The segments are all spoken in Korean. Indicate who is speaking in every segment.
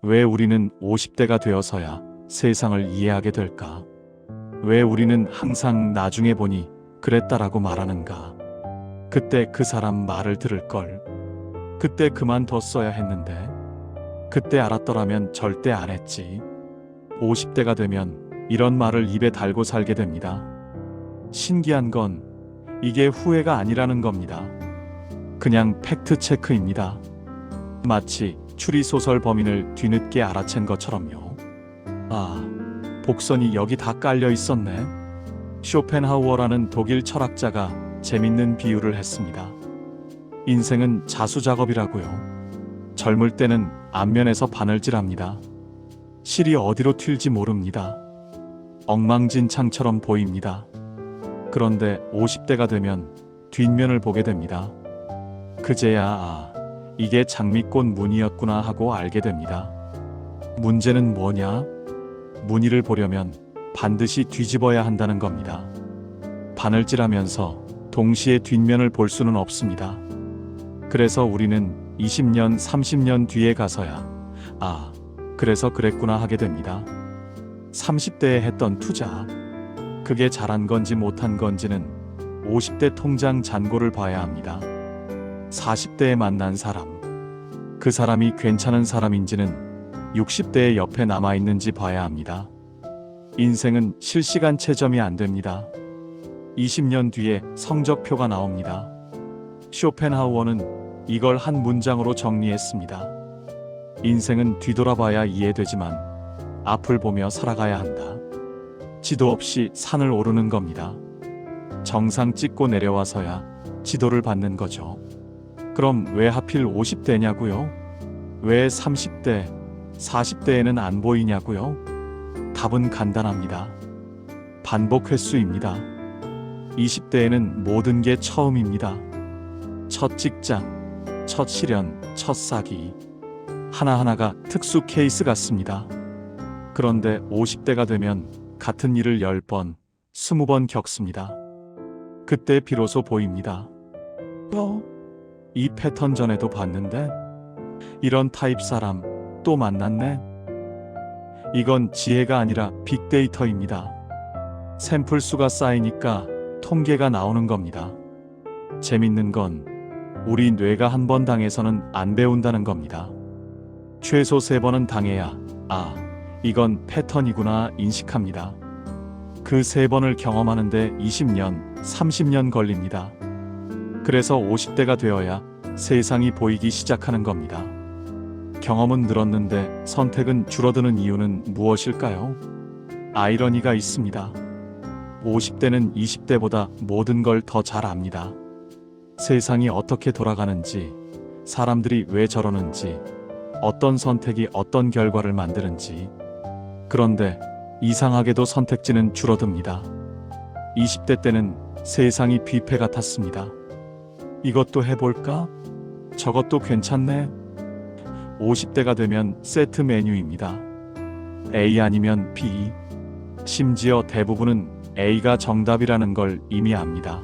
Speaker 1: 왜 우리는 50대가 되어서야 세상을 이해하게 될까? 왜 우리는 항상 나중에 보니 그랬다라고 말하는가? 그때 그 사람 말을 들을 걸. 그때 그만뒀어야 했는데. 그때 알았더라면 절대 안 했지. 50대가 되면 이런 말을 입에 달고 살게 됩니다. 신기한 건 이게 후회가 아니라는 겁니다. 그냥 팩트 체크입니다. 마치 추리소설 범인을 뒤늦게 알아챈 것처럼요. 아, 복선이 여기 다 깔려 있었네. 쇼펜하우어라는 독일 철학자가 재밌는 비유를 했습니다. 인생은 자수작업이라고요. 젊을 때는 앞면에서 바늘질합니다. 실이 어디로 튈지 모릅니다. 엉망진창처럼 보입니다. 그런데 50대가 되면 뒷면을 보게 됩니다. 그제야 이게 장미꽃 무늬였구나 하고 알게 됩니다. 문제는 뭐냐? 무늬를 보려면 반드시 뒤집어야 한다는 겁니다. 바늘질하면서 동시에 뒷면을 볼 수는 없습니다. 그래서 우리는 20년, 30년 뒤에 가서야 그래서 그랬구나 하게 됩니다. 30대에 했던 투자, 그게 잘한 건지 못한 건지는 50대 통장 잔고를 봐야 합니다. 40대에 만난 사람, 그 사람이 괜찮은 사람인지는 60대의 옆에 남아있는지 봐야 합니다. 인생은 실시간 채점이 안 됩니다. 20년 뒤에 성적표가 나옵니다. 쇼펜하우어는 이걸 한 문장으로 정리했습니다. 인생은 뒤돌아봐야 이해되지만 앞을 보며 살아가야 한다. 지도 없이 산을 오르는 겁니다. 정상 찍고 내려와서야 지도를 받는 거죠. 그럼 왜 하필 50대냐고요? 왜 30대, 40대에는 안 보이냐고요? 답은 간단합니다. 반복 횟수입니다. 20대에는 모든 게 처음입니다. 첫 직장, 첫 실현, 첫 사기. 하나하나가 특수 케이스 같습니다. 그런데 50대가 되면 같은 일을 10번, 20번 겪습니다. 그때 비로소 보입니다. 이 패턴 전에도 봤는데? 이런 타입 사람 또 만났네? 이건 지혜가 아니라 빅데이터입니다. 샘플 수가 쌓이니까 통계가 나오는 겁니다. 재밌는 건 우리 뇌가 한 번 당해서는 안 배운다는 겁니다. 최소 3번은 당해야 이건 패턴이구나 인식합니다. 그 3번을 경험하는데 20년, 30년 걸립니다. 그래서 50대가 되어야 세상이 보이기 시작하는 겁니다. 경험은 늘었는데 선택은 줄어드는 이유는 무엇일까요? 아이러니가 있습니다. 50대는 20대보다 모든 걸 더 잘 압니다. 세상이 어떻게 돌아가는지, 사람들이 왜 저러는지, 어떤 선택이 어떤 결과를 만드는지. 그런데 이상하게도 선택지는 줄어듭니다. 20대 때는 세상이 뷔페 같았습니다. 이것도 해볼까? 저것도 괜찮네? 50대가 되면 세트 메뉴입니다. A 아니면 B. 심지어 대부분은 A가 정답이라는 걸 이미 압니다.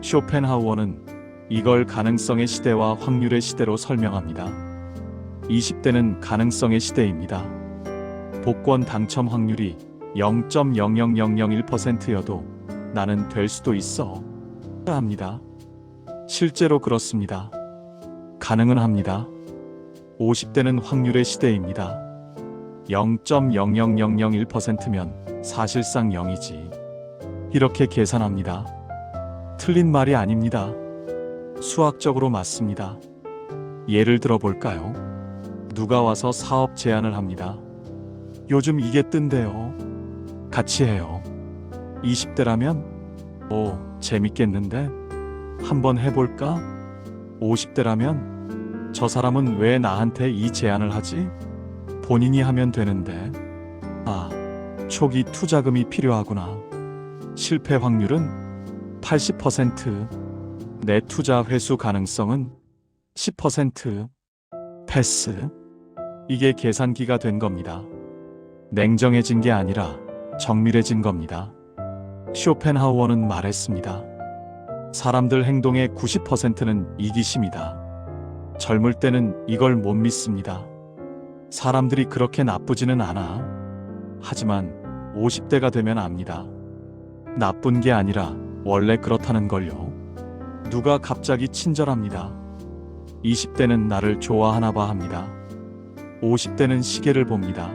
Speaker 1: 쇼펜하우어는 이걸 가능성의 시대와 확률의 시대로 설명합니다. 20대는 가능성의 시대입니다. 복권 당첨 확률이 0.00001%여도 나는 될 수도 있어 합니다. 실제로 그렇습니다. 가능은 합니다. 50대는 확률의 시대입니다. 0.00001%면 사실상 0이지. 이렇게 계산합니다. 틀린 말이 아닙니다. 수학적으로 맞습니다. 예를 들어 볼까요? 누가 와서 사업 제안을 합니다. 요즘 이게 뜬대요. 같이 해요. 20대라면? 재밌겠는데? 한번 해볼까? 50대라면? 저 사람은 왜 나한테 이 제안을 하지? 본인이 하면 되는데. 초기 투자금이 필요하구나. 실패 확률은 80%. 내 투자 회수 가능성은 10%. 패스. 이게 계산기가 된 겁니다. 냉정해진 게 아니라 정밀해진 겁니다. 쇼펜하우어는 말했습니다. 사람들 행동의 90%는 이기심이다. 젊을 때는 이걸 못 믿습니다. 사람들이 그렇게 나쁘지는 않아. 하지만 50대가 되면 압니다. 나쁜 게 아니라 원래 그렇다는 걸요. 누가 갑자기 친절합니다. 20대는 나를 좋아하나 봐 합니다. 50대는 시계를 봅니다.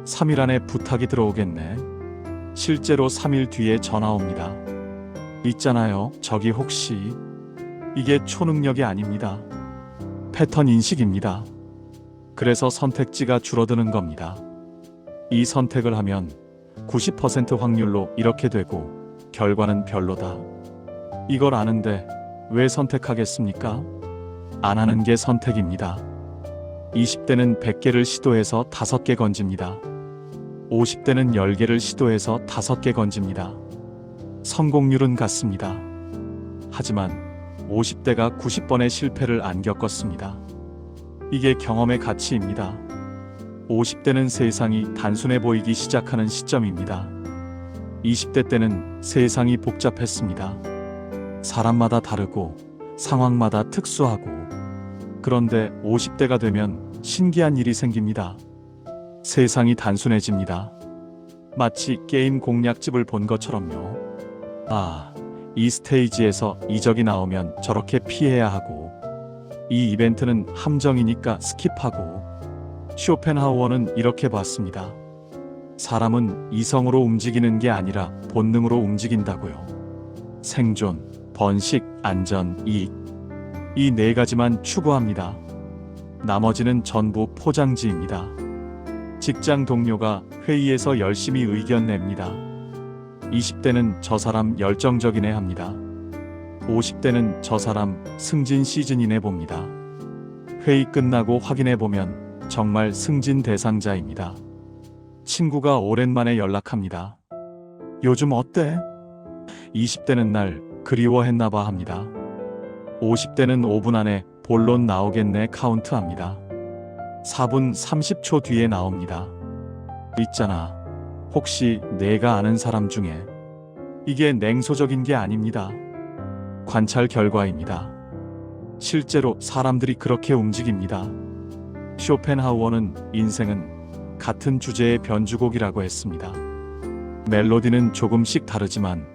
Speaker 1: 3일 안에 부탁이 들어오겠네. 실제로 3일 뒤에 전화 옵니다. 있잖아요, 저기 혹시. 이게 초능력이 아닙니다. 패턴 인식입니다. 그래서 선택지가 줄어드는 겁니다. 이 선택을 하면 90% 확률로 이렇게 되고 결과는 별로다. 이걸 아는데 왜 선택하겠습니까? 안 하는 게 선택입니다. 20대는 100개를 시도해서 5개 건집니다. 50대는 10개를 시도해서 5개 건집니다. 성공률은 같습니다. 하지만 50대가 90번의 실패를 안 겪었습니다. 이게 경험의 가치입니다. 50대는 세상이 단순해 보이기 시작하는 시점입니다. 20대 때는 세상이 복잡했습니다. 사람마다 다르고 상황마다 특수하고. 그런데 50대가 되면 신기한 일이 생깁니다. 세상이 단순해집니다. 마치 게임 공략집을 본 것처럼요. 아, 이 스테이지에서 이적이 나오면 저렇게 피해야 하고, 이 이벤트는 함정이니까 스킵하고. 쇼펜하우어는 이렇게 봤습니다. 사람은 이성으로 움직이는 게 아니라 본능으로 움직인다고요. 생존, 번식, 안전, 이익. 이 네 가지만 추구합니다. 나머지는 전부 포장지입니다. 직장 동료가 회의에서 열심히 의견 냅니다. 20대는 저 사람 열정적이네 합니다. 50대는 저 사람 승진 시즌이네 봅니다. 회의 끝나고 확인해 보면 정말 승진 대상자입니다. 친구가 오랜만에 연락합니다. 요즘 어때? 20대는 날 그리워했나 봐 합니다. 50대는 5분 안에 본론 나오겠네 카운트합니다. 4분 30초 뒤에 나옵니다. 있잖아, 혹시 내가 아는 사람 중에. 이게 냉소적인 게 아닙니다. 관찰 결과입니다. 실제로 사람들이 그렇게 움직입니다. 쇼펜하우어는 인생은 같은 주제의 변주곡이라고 했습니다. 멜로디는 조금씩 다르지만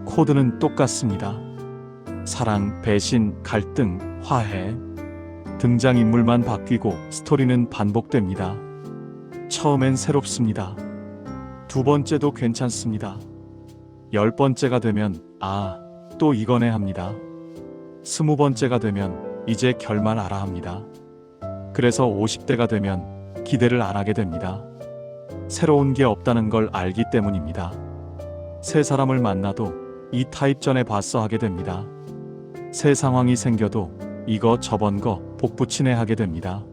Speaker 1: 코드는 똑같습니다. 사랑, 배신, 갈등, 화해. 등장인물만 바뀌고 스토리는 반복됩니다. 처음엔 새롭습니다. 두 번째도 괜찮습니다. 10번째가 되면 아, 또 이거네 합니다. 20번째가 되면 이제 결말 알아 합니다. 그래서 50대가 되면 기대를 안 하게 됩니다. 새로운 게 없다는 걸 알기 때문입니다. 새 사람을 만나도 이 타입 전에 봤어 하게 됩니다. 새 상황이 생겨도 이거 저번 거 복붙이네 하게 됩니다.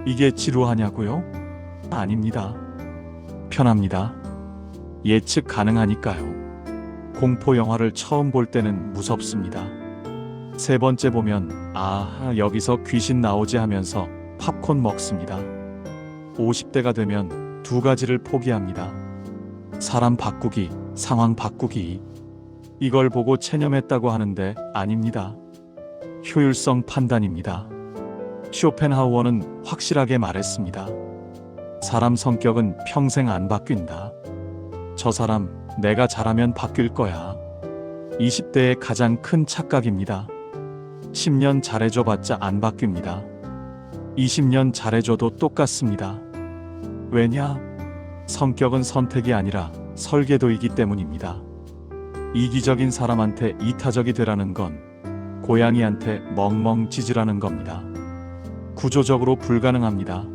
Speaker 1: 이게 지루하냐고요? 아닙니다. 편합니다. 예측 가능하니까요. 공포 영화를 처음 볼 때는 무섭습니다. 세 번째 보면 아, 여기서 귀신 나오지 하면서 팝콘 먹습니다. 50대가 되면 두 가지를 포기합니다. 사람 바꾸기, 상황 바꾸기. 이걸 보고 체념했다고 하는데 아닙니다. 효율성 판단입니다. 쇼펜하우어는 확실하게 말했습니다. 사람 성격은 평생 안 바뀐다. 저 사람 내가 잘하면 바뀔 거야. 20대의 가장 큰 착각입니다. 10년 잘해줘봤자 안 바뀝니다. 20년 잘해줘도 똑같습니다. 왜냐? 성격은 선택이 아니라 설계도이기 때문입니다. 이기적인 사람한테 이타적이 되라는 건 고양이한테 멍멍 짖으라는 겁니다. 구조적으로 불가능합니다.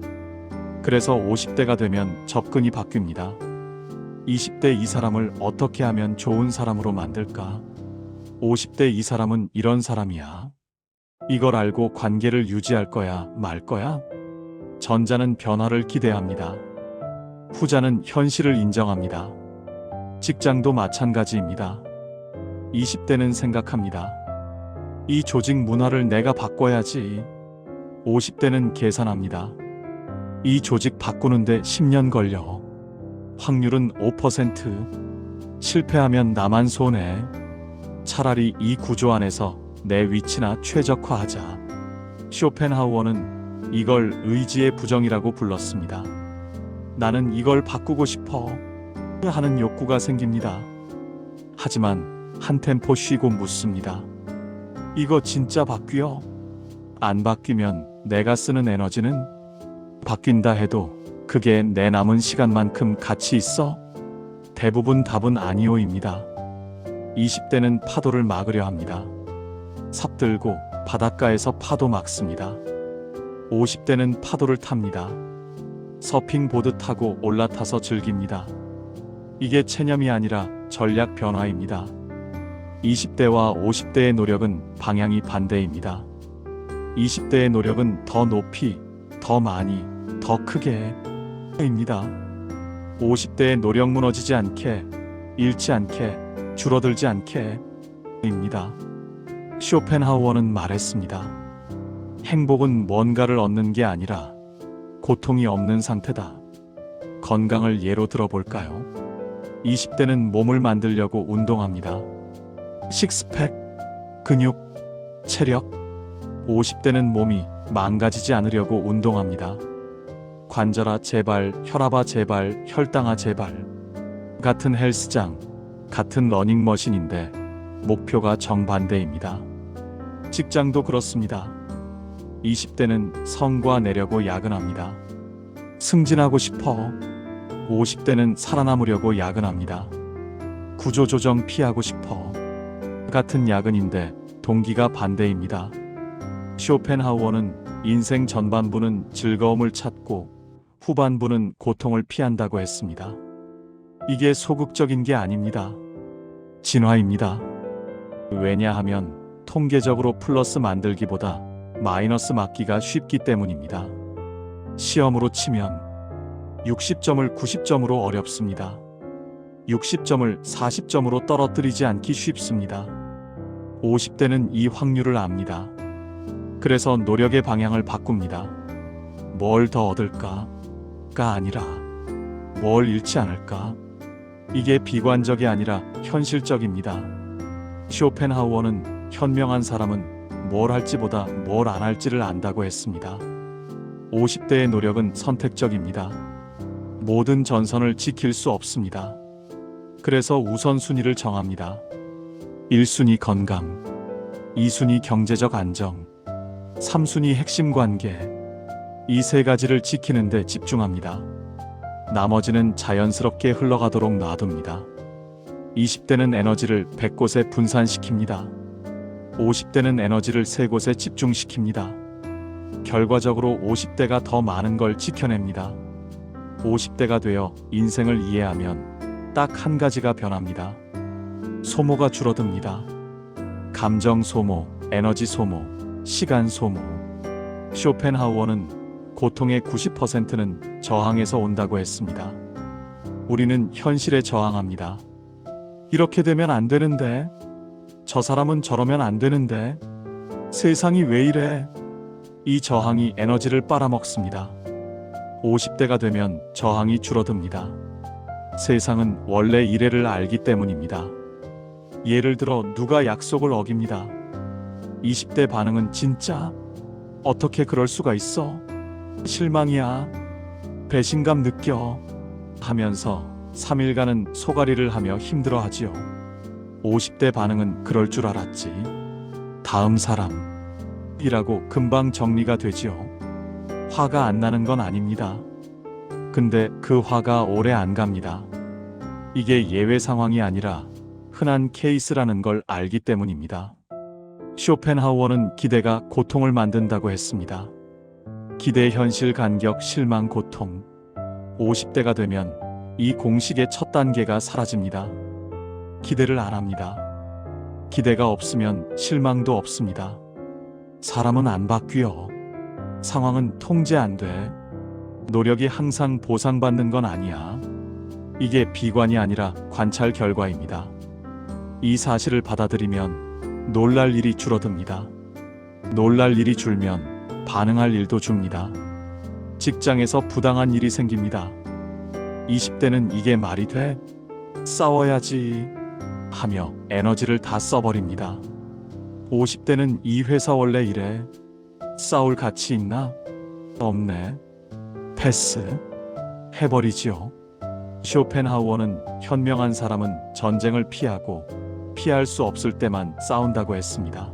Speaker 1: 그래서 50대가 되면 접근이 바뀝니다. 20대 이 사람을 어떻게 하면 좋은 사람으로 만들까? 50대 이 사람은 이런 사람이야. 이걸 알고 관계를 유지할 거야, 말 거야? 전자는 변화를 기대합니다. 후자는 현실을 인정합니다. 직장도 마찬가지입니다. 20대는 생각합니다. 이 조직 문화를 내가 바꿔야지. 50대는 계산합니다. 이 조직 바꾸는데 10년 걸려. 확률은 5%. 실패하면 나만 손해. 차라리 이 구조 안에서 내 위치나 최적화하자. 쇼펜하우어는 이걸 의지의 부정이라고 불렀습니다. 나는 이걸 바꾸고 싶어 하는 욕구가 생깁니다. 하지만 한 템포 쉬고 묻습니다. 이거 진짜 바뀌어? 안 바뀌면 내가 쓰는 에너지는? 바뀐다 해도 그게 내 남은 시간만큼 가치 있어? 대부분 답은 아니오입니다. 20대는 파도를 막으려 합니다. 삽들고 바닷가에서 파도 막습니다. 50대는 파도를 탑니다. 서핑보드 타고 올라타서 즐깁니다. 이게 체념이 아니라 전략 변화입니다. 20대와 50대의 노력은 방향이 반대입니다. 20대의 노력은 더 높이, 더 많이, 더 크게 입니다. 50대의 노력 무너지지 않게, 잃지 않게, 줄어들지 않게 입니다. 쇼펜하우어는 말했습니다. 행복은 뭔가를 얻는 게 아니라 고통이 없는 상태다. 건강을 예로 들어볼까요? 20대는 몸을 만들려고 운동합니다. 식스팩, 근육, 체력. 50대는 몸이 망가지지 않으려고 운동합니다. 관절아 제발, 혈압아 제발, 혈당아 제발. 같은 헬스장, 같은 러닝머신인데 목표가 정반대입니다. 직장도 그렇습니다. 20대는 성과 내려고 야근합니다. 승진하고 싶어. 50대는 살아남으려고 야근합니다. 구조조정 피하고 싶어. 같은 야근인데 동기가 반대입니다. 쇼펜하우어는 인생 전반부는 즐거움을 찾고 후반부는 고통을 피한다고 했습니다. 이게 소극적인 게 아닙니다. 진화입니다. 왜냐하면 통계적으로 플러스 만들기보다 마이너스 막기가 쉽기 때문입니다. 시험으로 치면 60점을 90점으로 어렵습니다. 60점을 40점으로 떨어뜨리지 않기 쉽습니다. 50대는 이 확률을 압니다. 그래서 노력의 방향을 바꿉니다. 뭘 더 얻을까? 가 아니라 뭘 잃지 않을까? 이게 비관적이 아니라 현실적입니다. 쇼펜하우어는 현명한 사람은 뭘 할지보다 뭘 안 할지를 안다고 했습니다. 50대의 노력은 선택적입니다. 모든 전선을 지킬 수 없습니다. 그래서 우선순위를 정합니다. 1순위 건강, 2순위 경제적 안정, 3순위 핵심 관계. 이 세 가지를 지키는 데 집중합니다. 나머지는 자연스럽게 흘러가도록 놔둡니다. 20대는 에너지를 100곳에 분산시킵니다. 50대는 에너지를 3곳에 집중시킵니다. 결과적으로 50대가 더 많은 걸 지켜냅니다. 50대가 되어 인생을 이해하면 딱 한 가지가 변합니다. 소모가 줄어듭니다. 감정 소모, 에너지 소모, 시간 소모. 쇼펜하우어는 고통의 90%는 저항에서 온다고 했습니다. 우리는 현실에 저항합니다. 이렇게 되면 안 되는데, 저 사람은 저러면 안 되는데, 세상이 왜 이래? 이 저항이 에너지를 빨아먹습니다. 50대가 되면 저항이 줄어듭니다. 세상은 원래 이래를 알기 때문입니다. 예를 들어 누가 약속을 어깁니다. 20대 반응은 진짜? 어떻게 그럴 수가 있어? 실망이야. 배신감 느껴. 하면서 3일간은 소가리를 하며 힘들어하지요. 50대 반응은 그럴 줄 알았지. 다음 사람이라고 금방 정리가 되지요. 화가 안 나는 건 아닙니다. 근데 그 화가 오래 안 갑니다. 이게 예외 상황이 아니라 흔한 케이스라는 걸 알기 때문입니다. 쇼펜하우어는 기대가 고통을 만든다고 했습니다. 기대, 현실, 간격, 실망, 고통. 50대가 되면 이 공식의 첫 단계가 사라집니다. 기대를 안 합니다. 기대가 없으면 실망도 없습니다. 사람은 안 바뀌어. 상황은 통제 안 돼. 노력이 항상 보상받는 건 아니야. 이게 비관이 아니라 관찰 결과입니다. 이 사실을 받아들이면 놀랄 일이 줄어듭니다. 놀랄 일이 줄면 반응할 일도 줍니다. 직장에서 부당한 일이 생깁니다. 20대는 이게 말이 돼? 싸워야지 하며 에너지를 다 써버립니다. 50대는 이 회사 원래 이래? 싸울 가치 있나? 없네. 패스. 해버리지요. 쇼펜하우어는 현명한 사람은 전쟁을 피하고 피할 수 없을 때만 싸운다고 했습니다.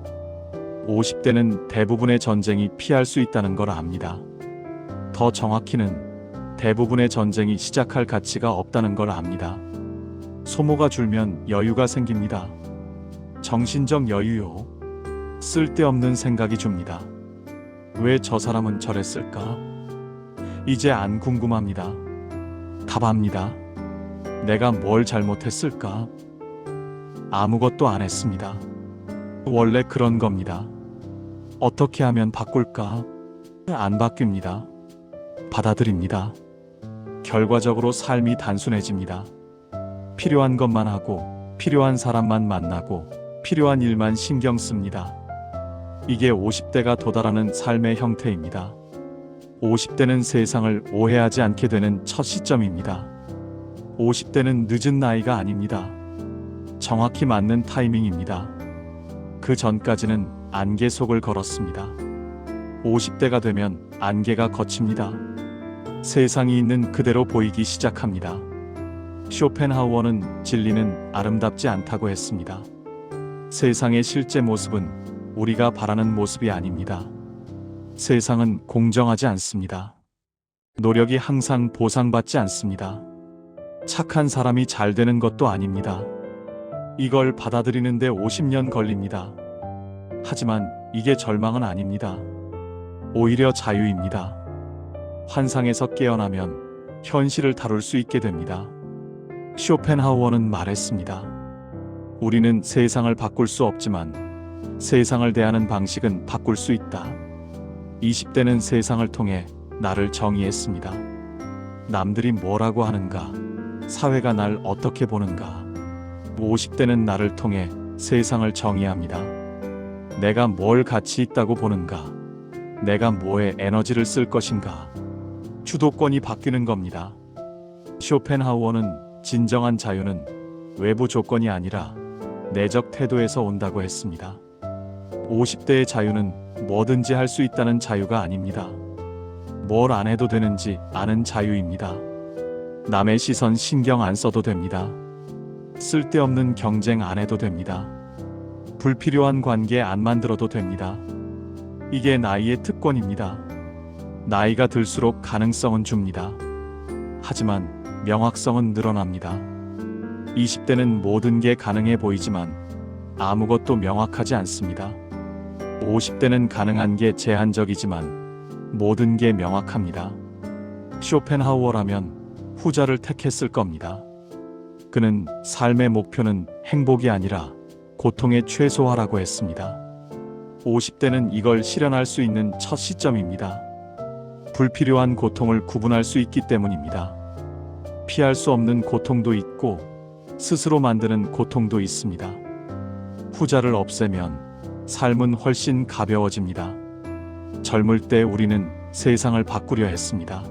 Speaker 1: 50대는 대부분의 전쟁이 피할 수 있다는 걸 압니다. 더 정확히는 대부분의 전쟁이 시작할 가치가 없다는 걸 압니다. 소모가 줄면 여유가 생깁니다. 정신적 여유요. 쓸데없는 생각이 줍니다. 왜 저 사람은 저랬을까? 이제 안 궁금합니다. 답합니다. 내가 뭘 잘못했을까? 아무것도 안 했습니다. 원래 그런 겁니다. 어떻게 하면 바꿀까? 안 바뀝니다. 받아들입니다. 결과적으로 삶이 단순해집니다. 필요한 것만 하고, 필요한 사람만 만나고, 필요한 일만 신경 씁니다. 이게 50대가 도달하는 삶의 형태입니다. 50대는 세상을 오해하지 않게 되는 첫 시점입니다. 50대는 늦은 나이가 아닙니다. 정확히 맞는 타이밍입니다. 그 전까지는 안개 속을 걸었습니다. 50대가 되면 안개가 걷힙니다. 세상이 있는 그대로 보이기 시작합니다. 쇼펜하우어는 진리는 아름답지 않다고 했습니다. 세상의 실제 모습은 우리가 바라는 모습이 아닙니다. 세상은 공정하지 않습니다. 노력이 항상 보상받지 않습니다. 착한 사람이 잘 되는 것도 아닙니다. 이걸 받아들이는데 50년 걸립니다. 하지만 이게 절망은 아닙니다. 오히려 자유입니다. 환상에서 깨어나면 현실을 다룰 수 있게 됩니다. 쇼펜하우어는 말했습니다. 우리는 세상을 바꿀 수 없지만 세상을 대하는 방식은 바꿀 수 있다. 20대는 세상을 통해 나를 정의했습니다. 남들이 뭐라고 하는가? 사회가 날 어떻게 보는가? 50대는 나를 통해 세상을 정의합니다. 내가 뭘 가치 있다고 보는가? 내가 뭐에 에너지를 쓸 것인가? 주도권이 바뀌는 겁니다. 쇼펜하우어는 진정한 자유는 외부 조건이 아니라 내적 태도에서 온다고 했습니다. 50대의 자유는 뭐든지 할 수 있다는 자유가 아닙니다. 뭘 안 해도 되는지 아는 자유입니다. 남의 시선 신경 안 써도 됩니다. 쓸데없는 경쟁 안 해도 됩니다. 불필요한 관계 안 만들어도 됩니다. 이게 나이의 특권입니다. 나이가 들수록 가능성은 줍니다. 하지만 명확성은 늘어납니다. 20대는 모든 게 가능해 보이지만 아무것도 명확하지 않습니다. 50대는 가능한 게 제한적이지만 모든 게 명확합니다. 쇼펜하우어라면 후자를 택했을 겁니다. 그는 삶의 목표는 행복이 아니라 고통의 최소화라고 했습니다. 50대는 이걸 실현할 수 있는 첫 시점입니다. 불필요한 고통을 구분할 수 있기 때문입니다. 피할 수 없는 고통도 있고 스스로 만드는 고통도 있습니다. 후자를 없애면 삶은 훨씬 가벼워집니다. 젊을 때 우리는 세상을 바꾸려 했습니다.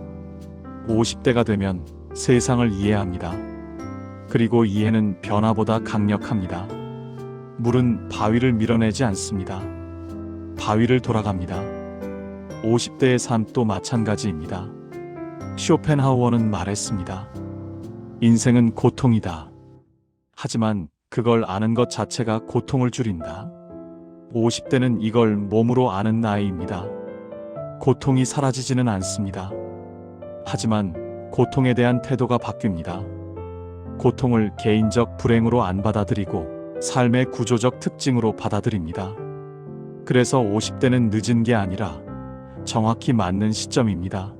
Speaker 1: 50대가 되면 세상을 이해합니다. 그리고 이해는 변화보다 강력합니다. 물은 바위를 밀어내지 않습니다. 바위를 돌아갑니다. 50대의 삶도 마찬가지입니다. 쇼펜하우어는 말했습니다. 인생은 고통이다. 하지만 그걸 아는 것 자체가 고통을 줄인다. 50대는 이걸 몸으로 아는 나이입니다. 고통이 사라지지는 않습니다. 하지만 고통에 대한 태도가 바뀝니다. 고통을 개인적 불행으로 안 받아들이고 삶의 구조적 특징으로 받아들입니다. 그래서 50대는 늦은 게 아니라 정확히 맞는 시점입니다.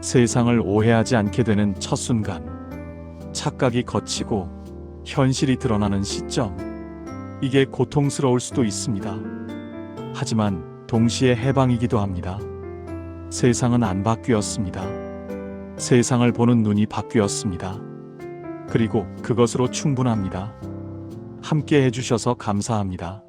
Speaker 1: 세상을 오해하지 않게 되는 첫 순간, 착각이 걷히고 현실이 드러나는 시점. 이게 고통스러울 수도 있습니다. 하지만 동시에 해방이기도 합니다. 세상은 안 바뀌었습니다. 세상을 보는 눈이 바뀌었습니다. 그리고 그것으로 충분합니다. 함께 해주셔서 감사합니다.